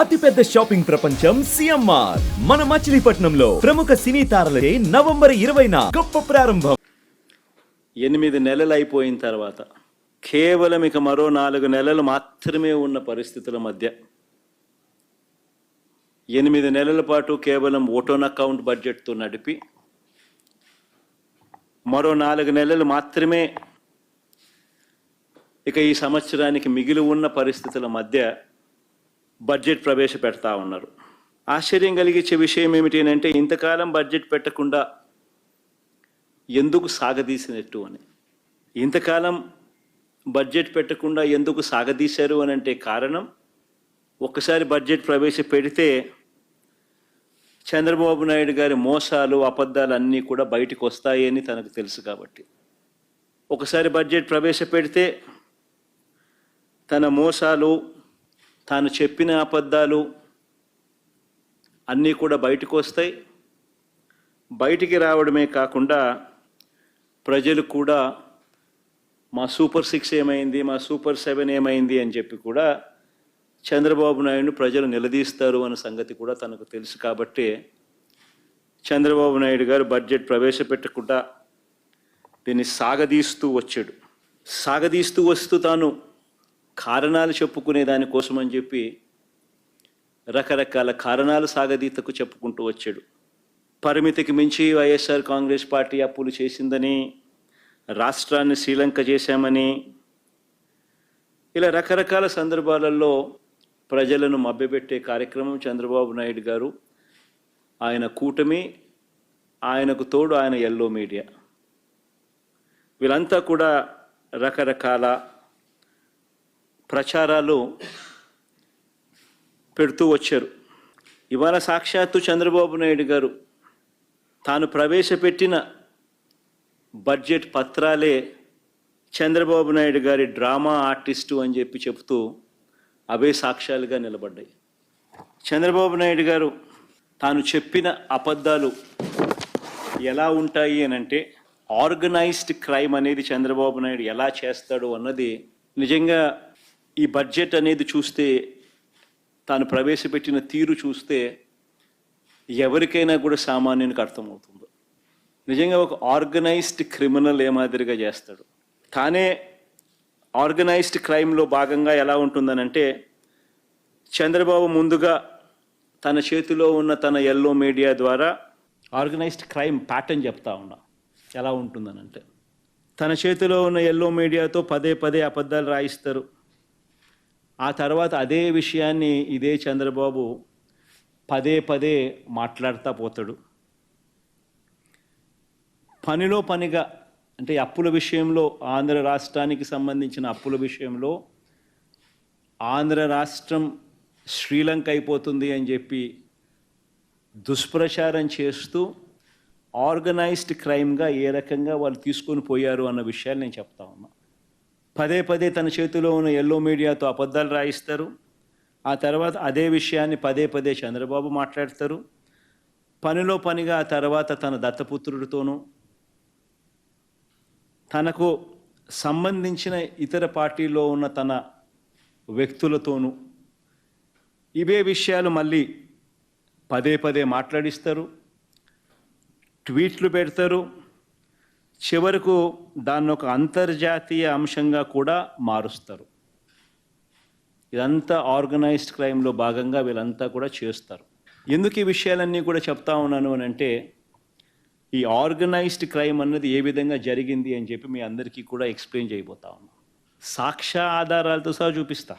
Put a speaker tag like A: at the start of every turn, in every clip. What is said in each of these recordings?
A: అతిపెద్ద షాపింగ్ ప్రపంచం సిఎంఆర్ మన మచిలీపట్నంలో ప్రముఖ సినీ తారలే నవంబర్ 20న గొప్ప ప్రారంభం.
B: 8 నెలలు అయిపోయిన తర్వాత కేవలం ఇక మరో 4 నెలలు మాత్రమే ఉన్న పరిస్థితుల మధ్య 8 నెలల పాటు కేవలం ఓటోన్ అకౌంట్ బడ్జెట్తో నడిపి మరో 4 నెలలు మాత్రమే ఇక ఈ సంవత్సరానికి మిగిలి ఉన్న పరిస్థితుల మధ్య బడ్జెట్ ప్రవేశపెడతా ఉన్నారు. ఆశ్చర్యం కలిగించే విషయం ఏమిటి అంటే ఇంతకాలం బడ్జెట్ పెట్టకుండా ఎందుకు సాగదీసినట్టు అని. ఇంతకాలం బడ్జెట్ పెట్టకుండా ఎందుకు సాగదీశారు అని అంటే కారణం, ఒక్కసారి బడ్జెట్ ప్రవేశపెడితే చంద్రబాబు నాయుడు గారి మోసాలు అబద్ధాలు అన్నీ కూడా బయటకు వస్తాయి అని తనకు తెలుసు కాబట్టి. ఒకసారి బడ్జెట్ ప్రవేశపెడితే తన మోసాలు, తాను చెప్పిన అబద్ధాలు అన్నీ కూడా బయటకు వస్తాయి. బయటికి రావడమే కాకుండా ప్రజలు కూడా మా సూపర్ 6 ఏమైంది, మా సూపర్ 7 ఏమైంది అని చెప్పి కూడా చంద్రబాబు నాయుడు ప్రజలు నిలదీస్తారు అన్న సంగతి కూడా తనకు తెలుసు కాబట్టి చంద్రబాబు నాయుడు గారు బడ్జెట్ ప్రవేశపెట్టకుండా దీన్ని సాగదీస్తూ వచ్చాడు. సాగదీస్తూ వస్తూ తాను కారణాలు చెప్పుకునే దానికోసం అని చెప్పి రకరకాల కారణాలు సాగదీతకు చెప్పుకుంటూ వచ్చాడు. పరిమితికి మించి వైఎస్ఆర్ కాంగ్రెస్ పార్టీ అప్పులు చేసిందని, రాష్ట్రాన్ని శ్రీలంక చేశామని, ఇలా రకరకాల సందర్భాలలో ప్రజలను మభ్యపెట్టే కార్యక్రమం చంద్రబాబు నాయుడు గారు, ఆయన కూటమి, ఆయనకు తోడు ఆయన ఎల్లో మీడియా, వీళ్ళంతా కూడా రకరకాల ప్రచారాలు పెడుతూ వచ్చారు. ఇవాళ సాక్షాత్తు చంద్రబాబు నాయుడు గారు తాను ప్రవేశపెట్టిన బడ్జెట్ పత్రాలే చంద్రబాబు నాయుడు గారి డ్రామా ఆర్టిస్టు అని చెప్పి చెబుతూ అవే సాక్ష్యాలుగా నిలబడ్డాయి. చంద్రబాబు నాయుడు గారు తాను చెప్పిన అబద్ధాలు ఎలా ఉంటాయి అని అంటే, ఆర్గనైజ్డ్ క్రైమ్ అనేది చంద్రబాబు నాయుడు ఎలా చేస్తాడు అన్నది నిజంగా ఈ బడ్జెట్ అనేది చూస్తే, తాను ప్రవేశపెట్టిన తీరు చూస్తే ఎవరికైనా కూడా సామాన్యునికి అర్థమవుతుంది. నిజంగా ఒక ఆర్గనైజ్డ్ క్రిమినల్ ఏ మాదిరిగా చేస్తాడు. తానే ఆర్గనైజ్డ్ క్రైమ్లో భాగంగా ఎలా ఉంటుందనంటే, చంద్రబాబు ముందుగా తన చేతిలో ఉన్న తన ఎల్లో మీడియా ద్వారా ఆర్గనైజ్డ్ క్రైమ్ ప్యాటర్న్ చెప్తా ఉన్నా ఎలా ఉంటుందనంటే, తన చేతిలో ఉన్న ఎల్లో మీడియాతో పదే పదే అబద్ధాలు రాయిస్తారు. ఆ తర్వాత అదే విషయాన్ని ఇదే చంద్రబాబు పదే పదే మాట్లాడుతూ పోతాడు. పనిలో పనిగా అంటే అప్పుల విషయంలో, ఆంధ్ర రాష్ట్రానికి సంబంధించిన అప్పుల విషయంలో ఆంధ్ర రాష్ట్రం శ్రీలంక అయిపోతుంది అని చెప్పి దుష్ప్రచారం చేస్తూ ఆర్గనైజ్డ్ క్రైమ్గా ఏ రకంగా వాళ్ళు తీసుకొని పోయారు అన్న విషయాలు నేను చెప్తా ఉన్నా. పదే పదే తన చేతిలో ఉన్న ఎల్లో మీడియాతో అబద్ధాలు రాయిస్తారు. ఆ తర్వాత అదే విషయాన్ని పదే పదే చంద్రబాబు మాట్లాడతారు. పనిలో పనిగా ఆ తర్వాత తన దత్తపుత్రుడితోనూ, తనకు సంబంధించిన ఇతర పార్టీలో ఉన్న తన వ్యక్తులతోనూ ఇవే విషయాలు మళ్ళీ పదే పదే మాట్లాడిస్తారు, ట్వీట్లు పెడతారు. చివరకు దాన్ని ఒక అంతర్జాతీయ అంశంగా కూడా మారుస్తారు. ఇదంతా ఆర్గనైజ్డ్ క్రైమ్లో భాగంగా వీళ్ళంతా కూడా చేస్తారు. ఎందుకు ఈ విషయాలన్నీ కూడా చెప్తా ఉన్నాను అని అంటే, ఈ ఆర్గనైజ్డ్ క్రైమ్ అన్నది ఏ విధంగా జరిగింది అని చెప్పి మీ అందరికీ కూడా ఎక్స్ప్లెయిన్ చేయబోతా ఉన్నాను. సాక్ష్య ఆధారాలతో సహా చూపిస్తా.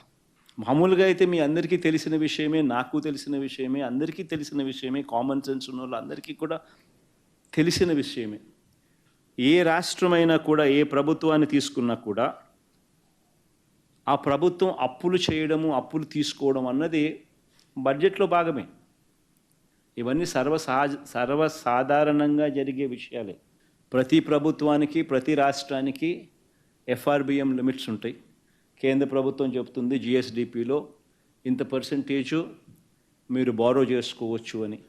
B: మామూలుగా అయితే మీ అందరికీ తెలిసిన విషయమే, నాకు తెలిసిన విషయమే, అందరికీ తెలిసిన విషయమే, కామన్ సెన్స్ ఉన్న వాళ్ళు అందరికీ కూడా తెలిసిన విషయమే. ఏ రాష్ట్రమైనా కూడా, ఏ ప్రభుత్వాన్ని తీసుకున్నా కూడా ఆ ప్రభుత్వం అప్పులు చేయడము, అప్పులు తీసుకోవడం అన్నది బడ్జెట్లో భాగమే. ఇవన్నీ సర్వసాధారణంగా జరిగే విషయాలే. ప్రతి ప్రభుత్వానికి, ప్రతి రాష్ట్రానికి ఎఫ్ఆర్బిఎం లిమిట్స్ ఉంటాయి. కేంద్ర ప్రభుత్వం చెప్తుంది జిఎస్డిపిలో ఇంత పర్సెంటేజు మీరు బారో చేసుకోవచ్చు అని.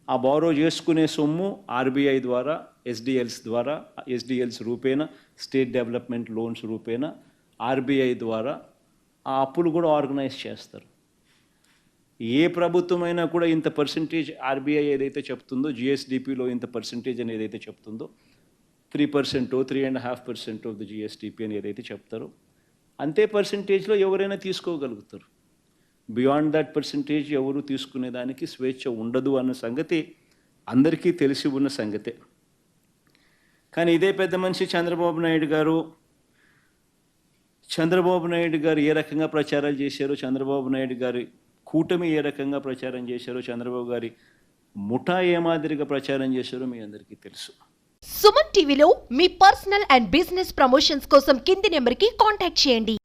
B: ఆ బారో చేసుకునే సొమ్ము ఆర్బీఐ ద్వారా, ఎస్డిఎల్స్ రూపేణ, స్టేట్ డెవలప్మెంట్ లోన్స్ రూపేణ ఆర్బీఐ ద్వారా ఆ అప్పులు కూడా ఆర్గనైజ్ చేస్తారు. ఏ ప్రభుత్వమైనా కూడా ఇంత పర్సంటేజ్ ఆర్బీఐ ఏదైతే చెప్తుందో జిఎస్డిపిలో ఇంత పర్సంటేజ్ అని ఏదైతే చెప్తుందో 3%, 3.5% ఆఫ్ ది జిఎస్డిపి అని ఏదైతే చెప్తారో అంతే పర్సంటేజ్లో ఎవరైనా తీసుకోగలుగుతారు. బియాండ్ దట్ పర్సంటేజ్ ఎవరు తీసుకునేదానికి స్వేచ్ఛ ఉండదు అన్న సంగతి అందరికీ తెలిసి ఉన్న సంగతే. కానీ ఇదే పెద్ద మనిషి చంద్రబాబు నాయుడు గారు ఏ రకంగా ప్రచారాలు చేశారో, చంద్రబాబు నాయుడు గారి కూటమి ఏ రకంగా ప్రచారం చేశారో, చంద్రబాబు గారి ముఠా ఏ మాదిరిగా ప్రచారం చేశారో మీ అందరికీ తెలుసు.
C: సుమన్ టీవీలో మీ పర్సనల్ అండ్ బిజినెస్ ప్రమోషన్స్ కోసం కింది నెంబర్కి కాంటాక్ట్ చేయండి.